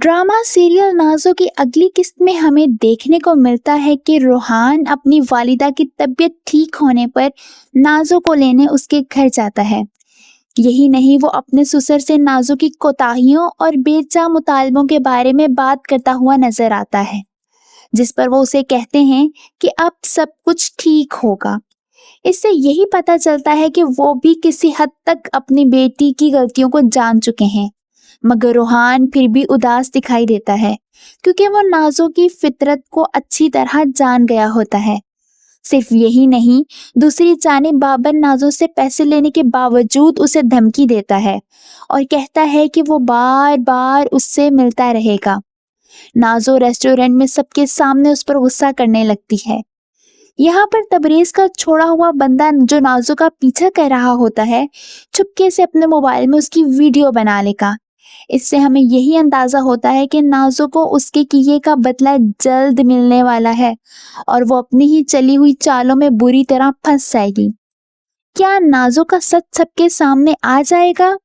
Drama serial नाज़ो की अगली किस्त में हमें देखने को मिलता है कि रोहान अपनी वालिदा की तबीयत ठीक होने पर नाज़ो को लेने उसके घर जाता है। यही नहीं, वो अपने ससुर से नाज़ो की कोताहियों और बेजा मुतालबों के बारे में बात करता हुआ नजर आता है, जिस पर वो उसे कहते हैं कि अब सब कुछ ठीक होगा। इससे यही पता चलता है कि वो भी किसी हद तक अपनी बेटी की गलतियों को जान चुके हैं, मगर रोहान फिर भी उदास दिखाई देता है क्योंकि वो नाज़ो की फितरत को अच्छी तरह जान गया होता है। सिर्फ यही नहीं, दूसरी जानिब बाबर नाज़ो से पैसे लेने के बावजूद उसे धमकी देता है और कहता है कि वो बार बार उससे मिलता रहेगा। नाज़ो रेस्टोरेंट में सबके सामने उस पर गुस्सा करने लगती है। यहाँ पर तबरेज का छोड़ा हुआ बंदा जो नाज़ो का पीछा कर रहा होता है, चुपके से अपने मोबाइल में उसकी वीडियो बना लेगा। इससे हमें यही अंदाजा होता है कि नाज़ो को उसके किए का बदला जल्द मिलने वाला है और वो अपनी ही चली हुई चालों में बुरी तरह फंस जाएगी। क्या नाज़ो का सच सबके सामने आ जाएगा